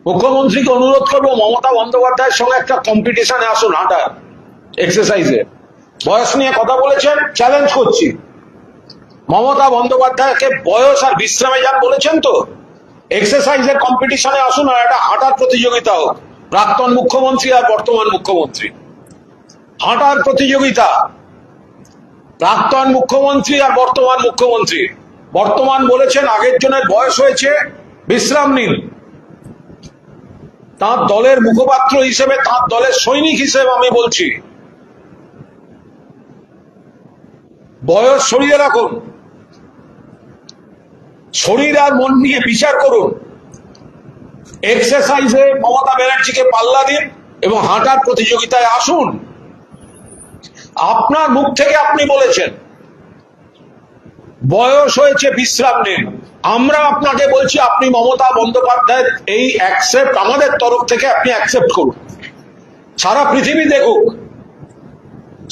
মুখ্যমন্ত্রীকে অনুরোধ করবো মমতা বন্দ্যোপাধ্যায়ের সঙ্গে একটা কম্পিটিশনে আসুন, হাঁটার এক্সারসাইজে। বয়স নিয়ে কথা বলেছেন, চ্যালেঞ্জ করছি। মমতা বন্দ্যোপাধ্যায়কে বয়স আর বিশ্রামে যান বলেছেন তো, এক্সারসাইজের কম্পিটিশনে আসুন আর একটা হাঁটার প্রতিযোগিতা হোক। প্রাক্তন মুখ্যমন্ত্রী আর বর্তমান মুখ্যমন্ত্রী, হাঁটার প্রতিযোগিতা। প্রাক্তন মুখ্যমন্ত্রী আর বর্তমান মুখ্যমন্ত্রী। বর্তমান বলেছেন আগের জনের বয়স হয়েছে, বিশ্রাম নিন। তাঁর দলের মুখপাত্র হিসেবে, তাঁর দলের সৈনিক হিসেবে আমি বলছি, বয়স সরিয়ে রাখুন, শরীর আর মন নিয়ে বিচার করুন। এক্সারসাইজে মমতা ব্যানার্জিকে পাল্লা দিন এবং হাঁটার প্রতিযোগিতায় আসুন। আপনার মুখ থেকে আপনি বলেছেন বয়স হয়েছে, বিশ্রাম নিন। আমরা আপনাকে বলছি আপনি মমতা বন্দ্যোপাধ্যায়ের এই অ্যাকসেপ্ট আমাদের তরফ থেকে আপনি অ্যাকসেপ্ট করুন। সারা পৃথিবী দেখুক,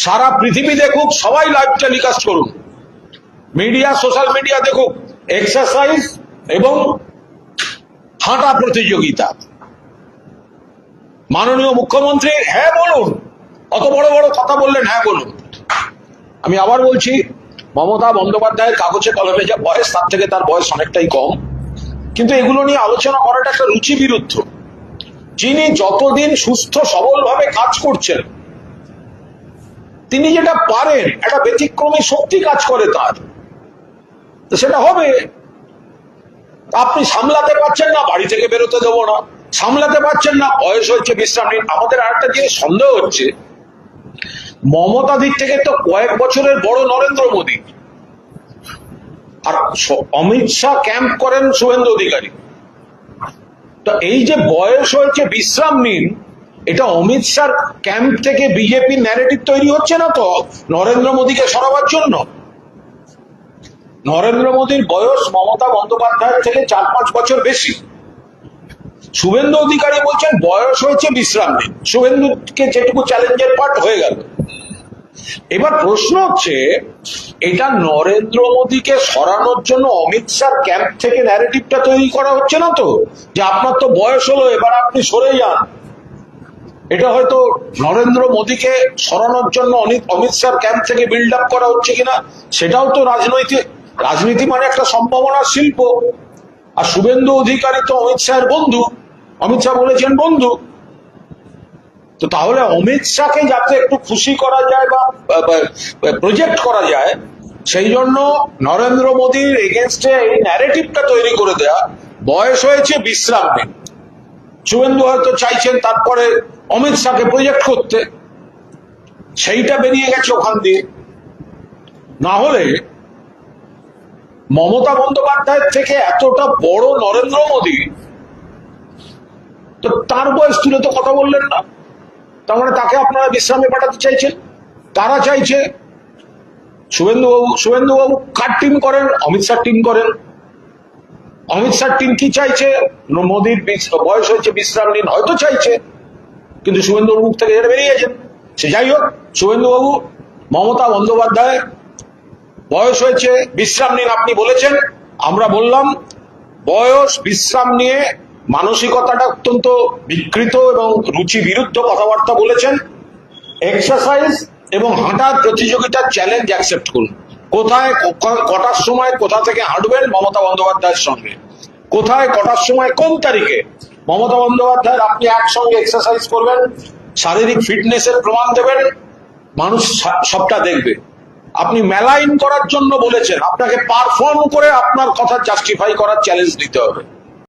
সারা পৃথিবী দেখুক, সবাই লাইভ টেলিকাস্ট করুন, মিডিয়া, সোশ্যাল মিডিয়া দেখুক এক্সারসাইজ এবং হাঁটা প্রতিযোগিতা। মাননীয় মুখ্যমন্ত্রী হ্যাঁ বলুন, অত বড় বড় কথা বললেন, হ্যাঁ বলুন। আমি আবার বলছি, মমতা বন্দ্যোপাধ্যায়ের কাগজে কলমে যা বয়স, তার থেকে তার বয়স অনেকটাই কম, কিন্তু এগুলো নিয়ে আলোচনা করাটা একটা রুচি বিরুদ্ধ। যিনি যতদিন সুস্থ সবলভাবে কাজ করছেন, তিনি যেটা পারেন, একটা ব্যতিক্রমী শক্তি কাজ করে তার, তো সেটা হবে। আপনি সামলাতে পারছেন না, বাড়ি থেকে বেরোতে দেবো না। সামলাতে পারছেন না, বয়স হয়েছে, বিশ্রাম নিন। আমাদের আরেকটা জিনিস সন্দেহ হচ্ছে, মমতা দিক থেকে তো কয়েক বছরের বড় নরেন্দ্র মোদী, আর অমিত শাহ ক্যাম্প করেন শুভেন্দু অধিকারী। তো এই যে বয়স হয়েছে, বিশ্রাম নিন, এটা অমিত শাহ ক্যাম্প থেকে বিজেপি ন্যারেটিভ তৈরি হচ্ছে না তো নরেন্দ্র মোদীকে সরাবার জন্য? নরেন্দ্র মোদীর বয়স মমতা বন্দ্যোপাধ্যায়ের থেকে 4-5 বছর বেশি। শুভেন্দু অধিকারী বলছেন বয়স হয়েছে, বিশ্রাম নিন। শুভেন্দুকে যেটুকু চ্যালেঞ্জের পার্ট হয়ে গেল। এবার প্রশ্ন হচ্ছে, এটা নরেন্দ্র মোদীকে সরানোর জন্য অমিত শাহ ক্যাম্প থেকে ন্যারেটিভটা তৈরি করা হচ্ছে না তো, যে আপনার তো বয়স হলো, এবার আপনি সরে যান। এটা হয়তো নরেন্দ্র মোদীকে সরানোর জন্য অমিত শাহ ক্যাম্প থেকে বিল্ড আপ করা হচ্ছে কিনা, সেটাও তো রাজনীতি মানে একটা সম্ভাবনার শিল্প। আর শুভেন্দু অধিকারী তো অমিত শাহের বন্ধু, অমিত শাহ বলেছেন বন্ধু। তো তাহলে অমিত শাহকে যাতে একটু খুশি করা যায় বা প্রজেক্ট করা যায়, সেই জন্য নরেন্দ্র মোদীর এগেনস্টে এই ন্যারেটিভটা তৈরি করে দেয়া, বয়স হয়েছে, বিশ্রাম নিন। শুভেন্দু হয়তো চাইছেন তারপরে অমিত শাহকে প্রজেক্ট করতে, সেইটা বেরিয়ে গেছে ওখান দিয়ে। না হলে মমতা বন্দ্যোপাধ্যায়ের থেকে এতটা বড় নরেন্দ্র মোদী, তো তার বয়স তুলে তো কথা বললেন না। তার মানে তাকে আপনারা বিশ্রামে পাঠাতে চাইছেন। কারা চাইছে? শুভেন্দুবাবু কার টিম করেন? অমিত শাহ টিম করেন। অমিত শাহ টিম কি চাইছে? মোদীর বয়স হয়েছে, বিশ্রাম নিন হয়তো চাইছে, কিন্তু শুভেন্দুবাবুর মুখ থেকে এটা বেরিয়ে গেছেন। সে যাই হোক, শুভেন্দুবাবু, মমতা বন্দ্যোপাধ্যায় বয়স হয়েছে, বিশ্রাম নিন আপনি বলেছেন, আমরা বললাম বয়স বিশ্রাম নিয়ে মানসিকতাটা অত্যন্ত বিকৃত এবং রুচি বিরুদ্ধ কথাবার্তা বলেছেন। এক্সারসাইজ এবং হাঁটার প্রতিযোগিতার চ্যালেঞ্জ অ্যাকসেপ্ট করুন। কোথায় কটার সময় কোথা থেকে হাঁটবেন মমতা বন্দ্যোপাধ্যায়ের সঙ্গে, কোথায় কটার সময় কোন তারিখে মমতা বন্দ্যোপাধ্যায়ের আপনি একসঙ্গে এক্সারসাইজ করবেন, শারীরিক ফিটনেসের প্রমাণ দেবেন, মানুষ সবটা দেখবে। আপনি মেলাইন করার জন্য বলেছেন, আপনাকে পারফর্ম করে আপনার কথা জাস্টিফাই করার চ্যালেঞ্জ দিতে হবে।